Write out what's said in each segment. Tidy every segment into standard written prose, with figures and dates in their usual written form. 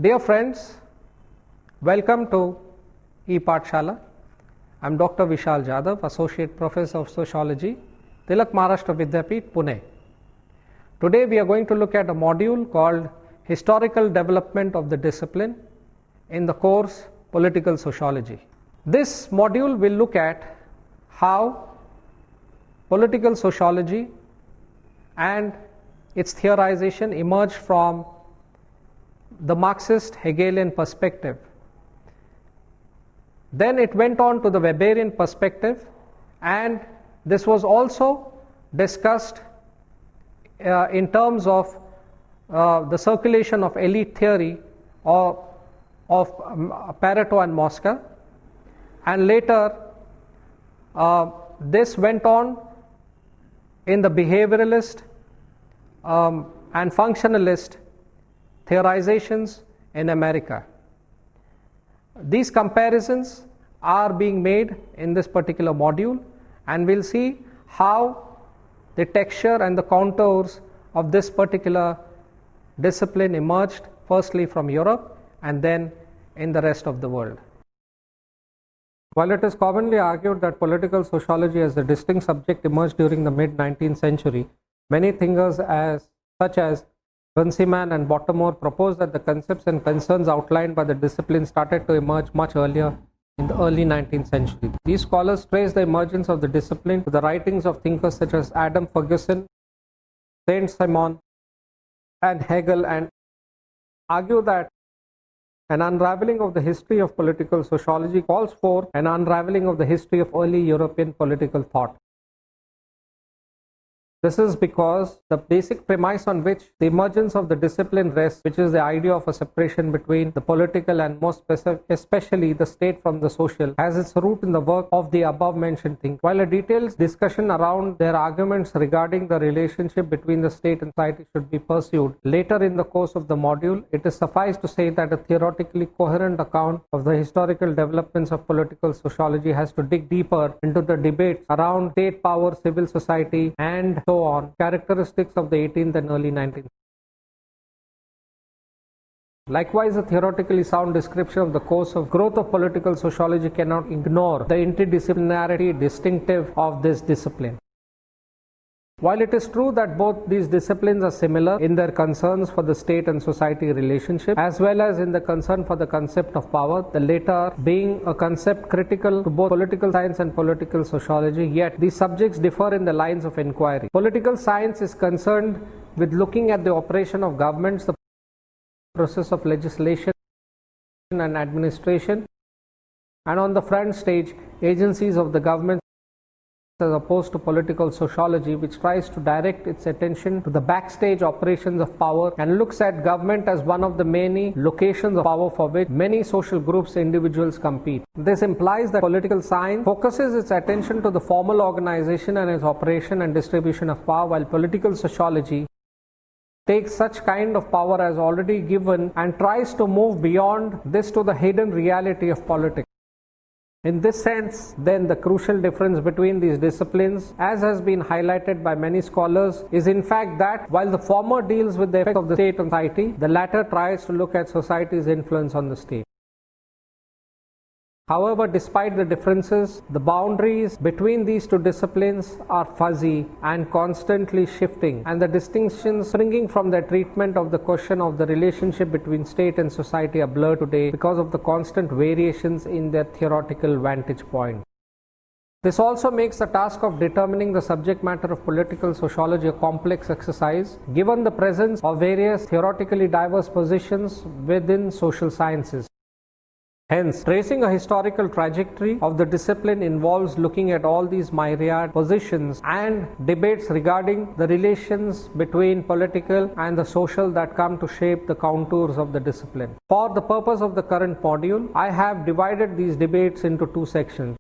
Dear friends, welcome to E-Pathshala. I am Dr. Vishal Jadhav, Associate Professor of Sociology, Tilak Maharashtra Vidyapeeth, Pune. Today we are going to look at a module called Historical Development of the Discipline in the course Political Sociology. This module will look at how political sociology and its theorization emerged from the Marxist Hegelian perspective. Then it went on to the Weberian perspective, and this was also discussed in terms of the circulation of elite theory of Pareto and Mosca, and later this went on in the behavioralist and functionalist theorizations in America. These comparisons are being made in this particular module, and we'll see how the texture and the contours of this particular discipline emerged firstly from Europe and then in the rest of the world. While it is commonly argued that political sociology as a distinct subject emerged during the mid-19th century, many thinkers such as Runciman and Bottomore proposed that the concepts and concerns outlined by the discipline started to emerge much earlier in the early 19th century. These scholars trace the emergence of the discipline to the writings of thinkers such as Adam Ferguson, Saint-Simon, and Hegel, and argue that an unraveling of the history of political sociology calls for an unraveling of the history of early European political thought. This is because the basic premise on which the emergence of the discipline rests, which is the idea of a separation between the political and most especially the state from the social, has its root in the work of the above mentioned thinkers. While a detailed discussion around their arguments regarding the relationship between the state and society should be pursued later in the course of the module, it is suffice to say that a theoretically coherent account of the historical developments of political sociology has to dig deeper into the debates around state power, civil society, and so on, characteristics of the 18th and early 19th. Likewise, a theoretically sound description of the course of growth of political sociology cannot ignore the interdisciplinarity distinctive of this discipline. While it is true that both these disciplines are similar in their concerns for the state and society relationship, as well as in the concern for the concept of power, the latter being a concept critical to both political science and political sociology, yet these subjects differ in the lines of inquiry. Political science is concerned with looking at the operation of governments, the process of legislation and administration, and on the front stage, agencies of the government, as opposed to political sociology, which tries to direct its attention to the backstage operations of power and looks at government as one of the many locations of power for which many social groups and individuals compete. This implies that political science focuses its attention to the formal organization and its operation and distribution of power, while political sociology takes such kind of power as already given and tries to move beyond this to the hidden reality of politics. In this sense, then, the crucial difference between these disciplines, as has been highlighted by many scholars, is in fact that while the former deals with the effect of the state on society, the latter tries to look at society's influence on the state. However, despite the differences, the boundaries between these two disciplines are fuzzy and constantly shifting, and the distinctions springing from their treatment of the question of the relationship between state and society are blurred today because of the constant variations in their theoretical vantage point. This also makes the task of determining the subject matter of political sociology a complex exercise, given the presence of various theoretically diverse positions within social sciences. Hence, tracing a historical trajectory of the discipline involves looking at all these myriad positions and debates regarding the relations between political and the social that come to shape the contours of the discipline. For the purpose of the current module, I have divided these debates into two sections.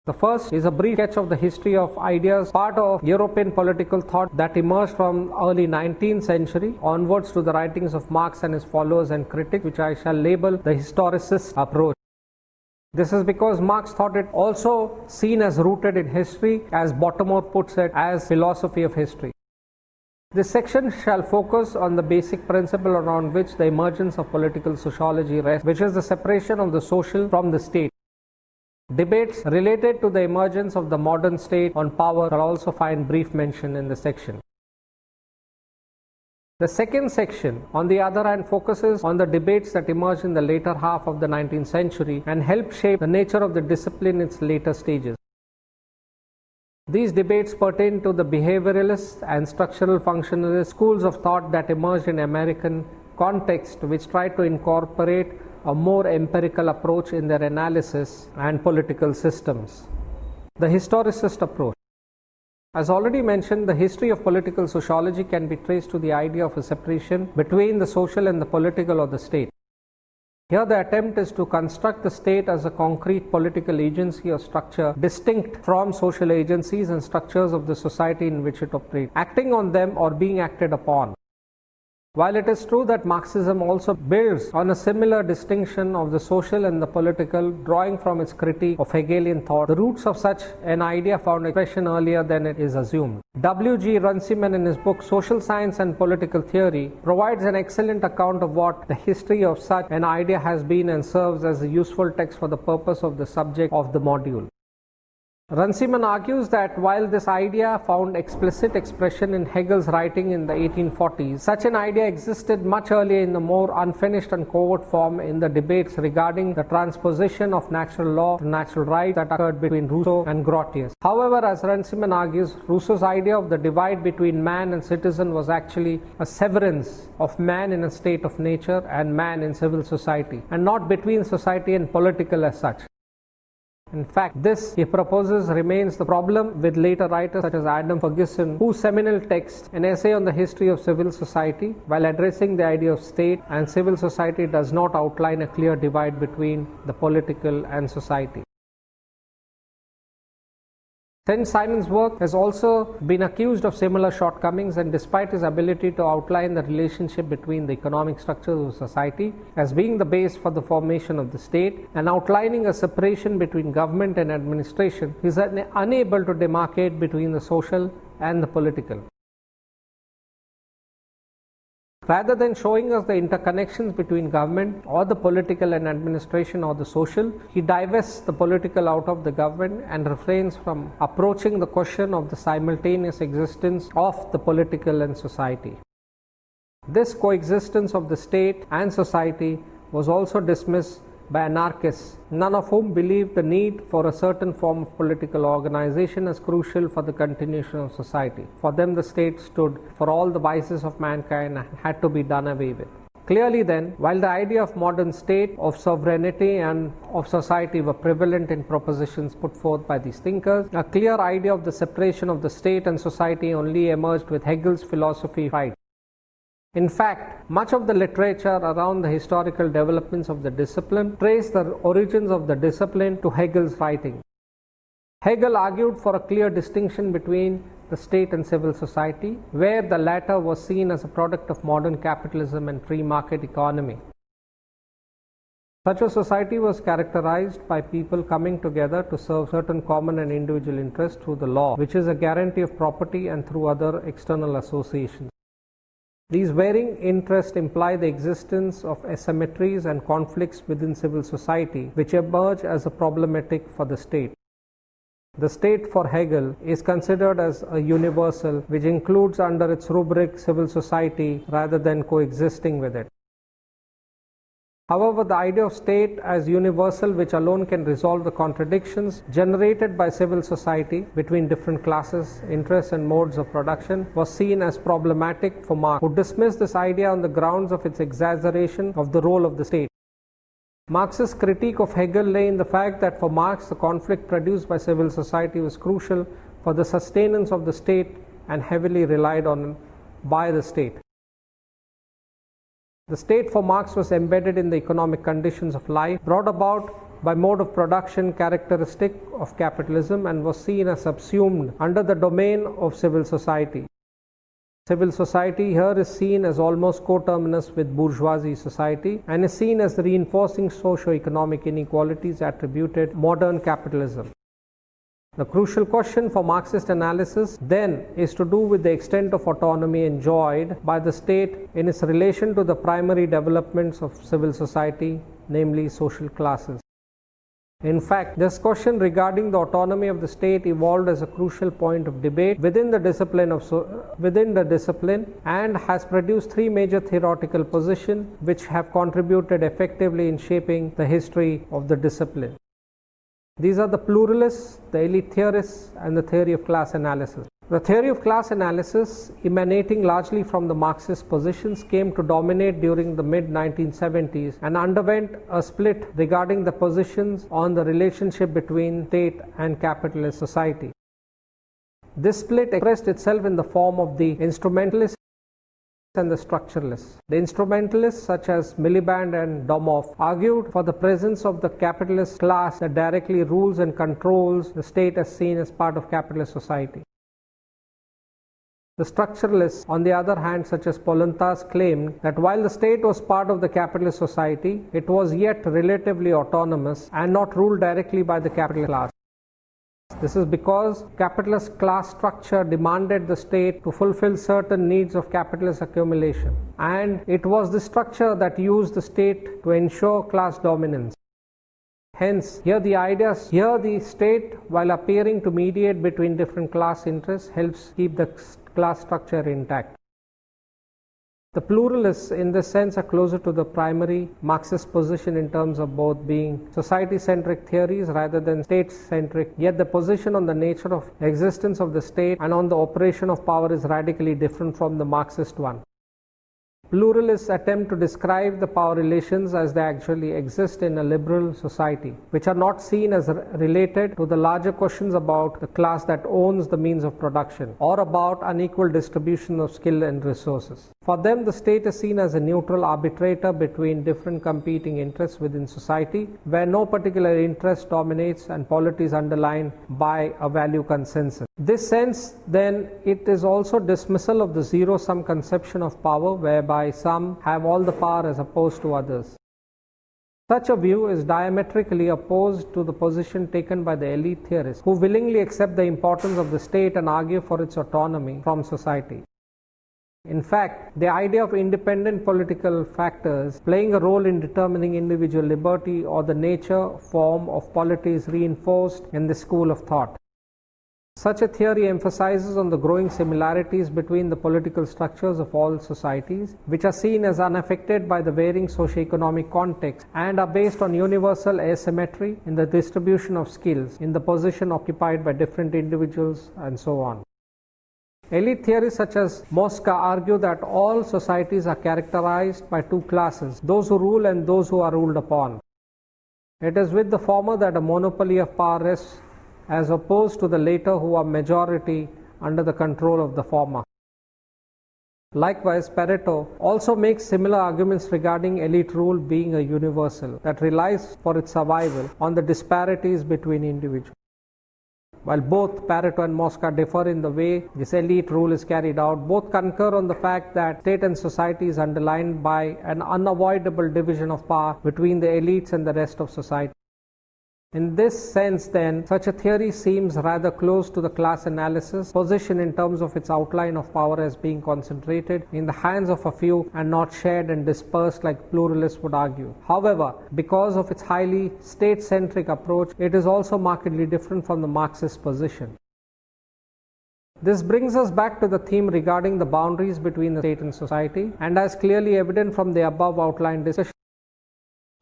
The first is a brief sketch of the history of ideas, part of European political thought that emerged from early 19th century onwards to the writings of Marx and his followers and critics, which I shall label the historicist approach. This is because Marx thought it also seen as rooted in history, as Bottomore puts it, as philosophy of history. This section shall focus on the basic principle around which the emergence of political sociology rests, which is the separation of the social from the state. Debates related to the emergence of the modern state on power shall also find brief mention in the section. The second section, on the other hand, focuses on the debates that emerged in the later half of the 19th century and helped shape the nature of the discipline in its later stages. These debates pertain to the behavioralist and structural functionalist schools of thought that emerged in American context, which tried to incorporate a more empirical approach in their analysis and political systems. The historicist approach. As already mentioned, the history of political sociology can be traced to the idea of a separation between the social and the political or the state. Here the attempt is to construct the state as a concrete political agency or structure distinct from social agencies and structures of the society in which it operates, acting on them or being acted upon. While it is true that Marxism also builds on a similar distinction of the social and the political, drawing from its critique of Hegelian thought, the roots of such an idea found expression earlier than it is assumed. W.G. Runciman, in his book Social Science and Political Theory, provides an excellent account of what the history of such an idea has been and serves as a useful text for the purpose of the subject of the module. Runciman argues that while this idea found explicit expression in Hegel's writing in the 1840s, such an idea existed much earlier in the more unfinished and covert form in the debates regarding the transposition of natural law to natural right that occurred between Rousseau and Grotius. However, as Runciman argues, Rousseau's idea of the divide between man and citizen was actually a severance of man in a state of nature and man in civil society, and not between society and political as such. In fact, this, he proposes, remains the problem with later writers such as Adam Ferguson, whose seminal text, An Essay on the History of Civil Society, while addressing the idea of state and civil society, does not outline a clear divide between the political and society. Saint-Simon's work has also been accused of similar shortcomings, and despite his ability to outline the relationship between the economic structures of society as being the base for the formation of the state and outlining a separation between government and administration, he is unable to demarcate between the social and the political. Rather than showing us the interconnections between government or the political and administration or the social, he divests the political out of the government and refrains from approaching the question of the simultaneous existence of the political and society. This coexistence of the state and society was also dismissed by anarchists, none of whom believed the need for a certain form of political organization as crucial for the continuation of society. For them, the state stood for all the vices of mankind and had to be done away with. Clearly then, while the idea of modern state, of sovereignty and of society were prevalent in propositions put forth by these thinkers, a clear idea of the separation of the state and society only emerged with Hegel's philosophy of right. In fact, much of the literature around the historical developments of the discipline trace the origins of the discipline to Hegel's writing. Hegel argued for a clear distinction between the state and civil society, where the latter was seen as a product of modern capitalism and free market economy. Such a society was characterized by people coming together to serve certain common and individual interests through the law, which is a guarantee of property, and through other external associations. These varying interests imply the existence of asymmetries and conflicts within civil society, which emerge as a problematic for the state. The state for Hegel is considered as a universal, which includes under its rubric civil society rather than coexisting with it. However, the idea of state as universal, which alone can resolve the contradictions generated by civil society between different classes, interests and modes of production, was seen as problematic for Marx, who dismissed this idea on the grounds of its exaggeration of the role of the state. Marx's critique of Hegel lay in the fact that for Marx, the conflict produced by civil society was crucial for the sustenance of the state and heavily relied on by the state. The state for Marx was embedded in the economic conditions of life brought about by mode of production characteristic of capitalism, and was seen as subsumed under the domain of civil society. Civil society here is seen as almost coterminous with bourgeoisie society and is seen as reinforcing socio-economic inequalities attributed modern capitalism. The crucial question for Marxist analysis then is to do with the extent of autonomy enjoyed by the state in its relation to the primary developments of civil society, namely social classes. In fact, this question regarding the autonomy of the state evolved as a crucial point of debate within the discipline and has produced three major theoretical positions which have contributed effectively in shaping the history of the discipline. These are the pluralists, the elite theorists, and the theory of class analysis. The theory of class analysis, emanating largely from the Marxist positions, came to dominate during the mid-1970s and underwent a split regarding the positions on the relationship between state and capitalist society. This split expressed itself in the form of the instrumentalists and the structuralists. The instrumentalists, such as Miliband and Domhoff, argued for the presence of the capitalist class that directly rules and controls the state as seen as part of capitalist society. The structuralists, on the other hand, such as Polantas, claimed that while the state was part of the capitalist society, it was yet relatively autonomous and not ruled directly by the capitalist class. This is because capitalist class structure demanded the state to fulfill certain needs of capitalist accumulation, and it was the structure that used the state to ensure class dominance. Hence, here the state, while appearing to mediate between different class interests, helps keep the class structure intact. The pluralists in this sense are closer to the primary Marxist position in terms of both being society-centric theories rather than state-centric, yet the position on the nature of existence of the state and on the operation of power is radically different from the Marxist one. Pluralists attempt to describe the power relations as they actually exist in a liberal society, which are not seen as related to the larger questions about the class that owns the means of production or about unequal distribution of skill and resources. For them, the state is seen as a neutral arbitrator between different competing interests within society, where no particular interest dominates and polity is underlined by a value consensus. This sense, then, it is also dismissal of the zero-sum conception of power, whereby some have all the power as opposed to others. Such a view is diametrically opposed to the position taken by the elite theorists, who willingly accept the importance of the state and argue for its autonomy from society. In fact, the idea of independent political factors playing a role in determining individual liberty or the nature form of polity is reinforced in this school of thought. Such a theory emphasizes on the growing similarities between the political structures of all societies, which are seen as unaffected by the varying socio-economic context and are based on universal asymmetry in the distribution of skills, in the position occupied by different individuals, and so on. Elite theories such as Mosca argue that all societies are characterized by two classes, those who rule and those who are ruled upon. It is with the former that a monopoly of power rests, as opposed to the latter who are majority under the control of the former. Likewise, Pareto also makes similar arguments regarding elite rule being a universal that relies for its survival on the disparities between individuals. While both Pareto and Mosca differ in the way this elite rule is carried out, both concur on the fact that state and society is underlined by an unavoidable division of power between the elites and the rest of society. In this sense, then, such a theory seems rather close to the class analysis position in terms of its outline of power as being concentrated in the hands of a few and not shared and dispersed like pluralists would argue. However, because of its highly state-centric approach, it is also markedly different from the Marxist position. This brings us back to the theme regarding the boundaries between the state and society, and as clearly evident from the above outlined discussion,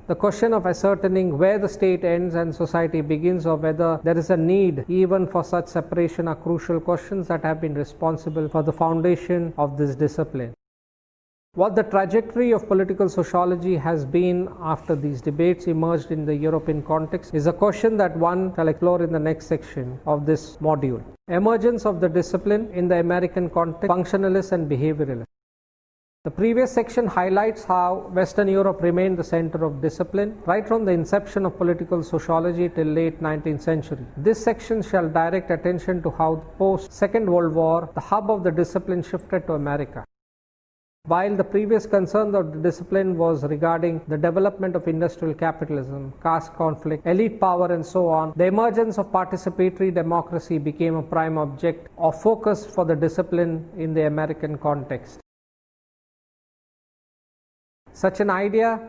the question of ascertaining where the state ends and society begins, or whether there is a need even for such separation, are crucial questions that have been responsible for the foundation of this discipline. What the trajectory of political sociology has been after these debates emerged in the European context is a question that one shall explore in the next section of this module. Emergence of the discipline in the American context, functionalists and behavioralists. The previous section highlights how Western Europe remained the center of discipline right from the inception of political sociology till late 19th century. This section shall direct attention to how post-Second World War, the hub of the discipline shifted to America. While the previous concern of the discipline was regarding the development of industrial capitalism, caste conflict, elite power and so on, the emergence of participatory democracy became a prime object of focus for the discipline in the American context. Such an idea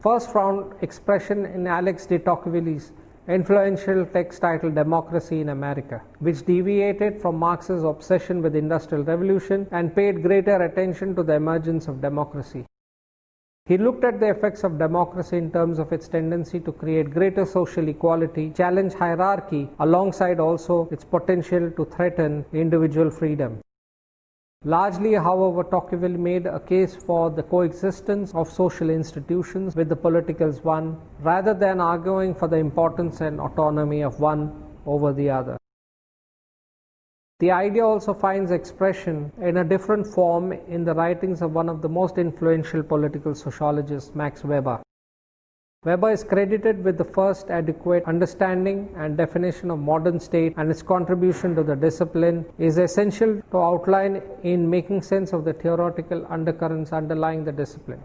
first found expression in Alex de Tocqueville's influential text titled Democracy in America, which deviated from Marx's obsession with the Industrial Revolution and paid greater attention to the emergence of democracy. He looked at the effects of democracy in terms of its tendency to create greater social equality, challenge hierarchy, alongside also its potential to threaten individual freedom. Largely, however, Tocqueville made a case for the coexistence of social institutions with the political one, rather than arguing for the importance and autonomy of one over the other. The idea also finds expression in a different form in the writings of one of the most influential political sociologists, Max Weber. Weber is credited with the first adequate understanding and definition of modern state, and its contribution to the discipline is essential to outline in making sense of the theoretical undercurrents underlying the discipline.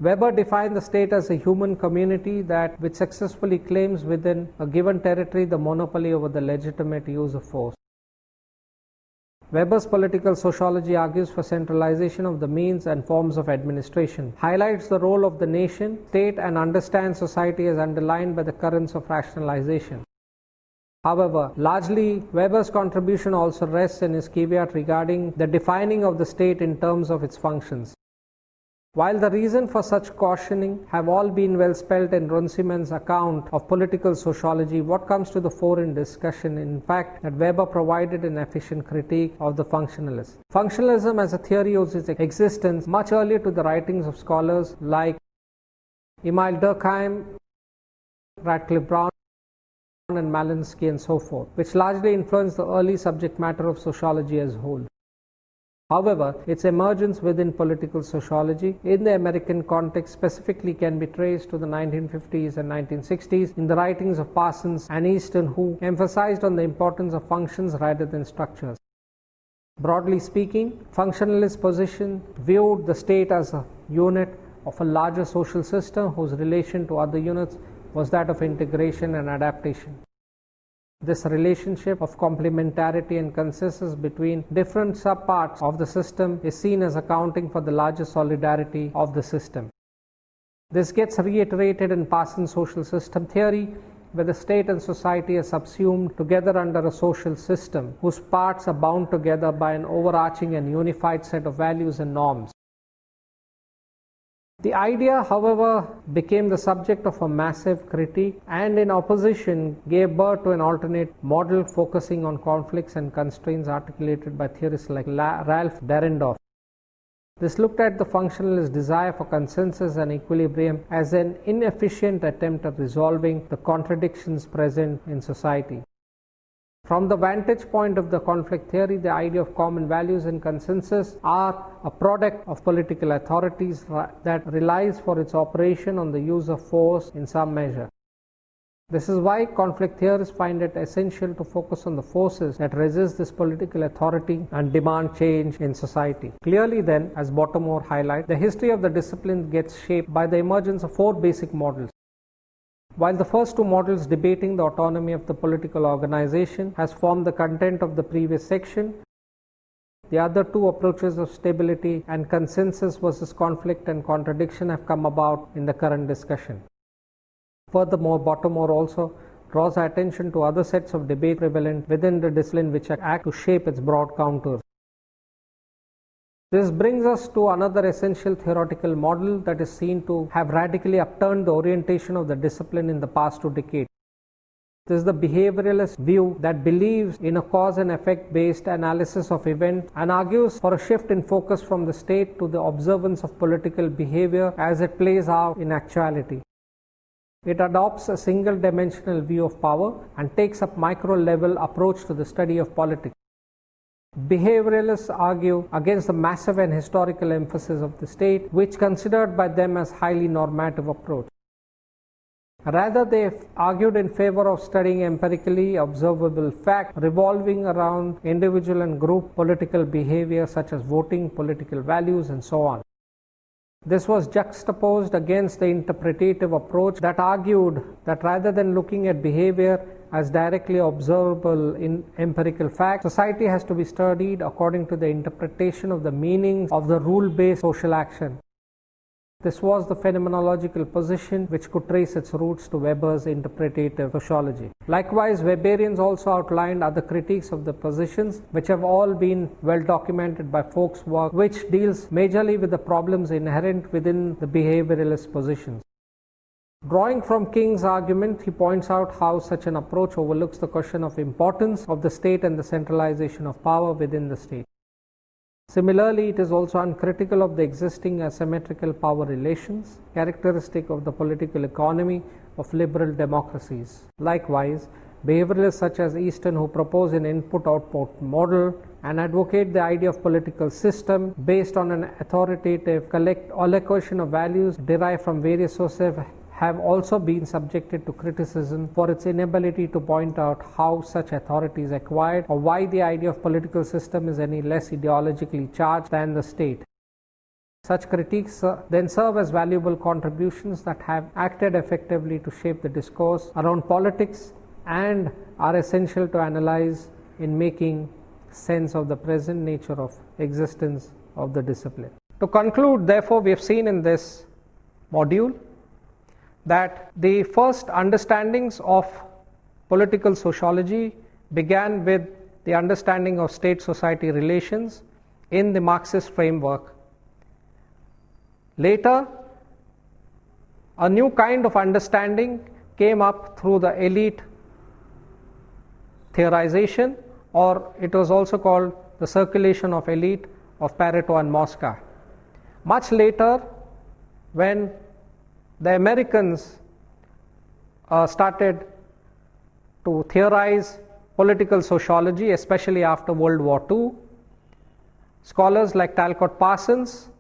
Weber defined the state as a human community which successfully claims within a given territory the monopoly over the legitimate use of force. Weber's political sociology argues for centralization of the means and forms of administration, highlights the role of the nation, state, and understands society as underlined by the currents of rationalization. However, largely, Weber's contribution also rests in his caveat regarding the defining of the state in terms of its functions. While the reason for such cautioning have all been well spelled in Runciman's account of political sociology, what comes to the fore in discussion, in fact, that Weber provided an efficient critique of the functionalists. Functionalism as a theory owes its existence much earlier to the writings of scholars like Emile Durkheim, Radcliffe Brown, and Malinsky and so forth, which largely influenced the early subject matter of sociology as a whole. However, its emergence within political sociology in the American context specifically can be traced to the 1950s and 1960s in the writings of Parsons and Easton, who emphasized on the importance of functions rather than structures. Broadly speaking, functionalist position viewed the state as a unit of a larger social system whose relation to other units was that of integration and adaptation. This relationship of complementarity and consensus between different subparts of the system is seen as accounting for the larger solidarity of the system. This gets reiterated in Parsons' social system theory, where the state and society are subsumed together under a social system whose parts are bound together by an overarching and unified set of values and norms. The idea, however, became the subject of a massive critique and in opposition gave birth to an alternate model focusing on conflicts and constraints articulated by theorists like Ralph Dahrendorf. This looked at the functionalist desire for consensus and equilibrium as an inefficient attempt at resolving the contradictions present in society. From the vantage point of the conflict theory, the idea of common values and consensus are a product of political authorities that relies for its operation on the use of force in some measure. This is why conflict theorists find it essential to focus on the forces that resist this political authority and demand change in society. Clearly then, as Bottomore highlights, the history of the discipline gets shaped by the emergence of four basic models. While the first two models debating the autonomy of the political organization has formed the content of the previous section, the other two approaches of stability and consensus versus conflict and contradiction have come about in the current discussion. Furthermore, Bottomore also draws attention to other sets of debate prevalent within the discipline which act to shape its broad contours. This brings us to another essential theoretical model that is seen to have radically upturned the orientation of the discipline in the past 2 decades. This is the behavioralist view that believes in a cause and effect based analysis of events and argues for a shift in focus from the state to the observance of political behavior as it plays out in actuality. It adopts a single-dimensional view of power and takes up micro-level approach to the study of politics. Behavioralists argue against the massive and historical emphasis of the state, which considered by them as highly normative approach. Rather, they argued in favor of studying empirically observable facts revolving around individual and group political behavior such as voting, political values, and so on. This was juxtaposed against the interpretative approach that argued that rather than looking at behavior as directly observable in empirical fact, society has to be studied according to the interpretation of the meanings of the rule-based social action. This was the phenomenological position which could trace its roots to Weber's interpretative sociology. Likewise, Weberians also outlined other critiques of the positions which have all been well documented by Folk's work, which deals majorly with the problems inherent within the behavioralist positions. Drawing from King's argument, he points out how such an approach overlooks the question of importance of the state and the centralization of power within the state. Similarly, it is also uncritical of the existing asymmetrical power relations, characteristic of the political economy of liberal democracies. Likewise, behavioralists such as Easton, who propose an input-output model and advocate the idea of political system based on an authoritative allocation of values derived from various sources, have also been subjected to criticism for its inability to point out how such authority is acquired or why the idea of political system is any less ideologically charged than the state. Such critiques then serve as valuable contributions that have acted effectively to shape the discourse around politics and are essential to analyze in making sense of the present nature of existence of the discipline. To conclude, therefore, we have seen in this module that the first understandings of political sociology began with the understanding of state-society relations in the Marxist framework. Later, a new kind of understanding came up through the elite theorization, or it was also called the circulation of elite of Pareto and Mosca. Much later, when the Americans started to theorize political sociology, especially after World War II, scholars like Talcott Parsons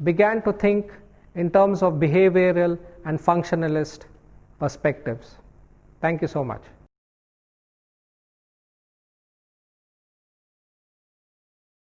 began to think in terms of behavioral and functionalist perspectives. Thank you so much.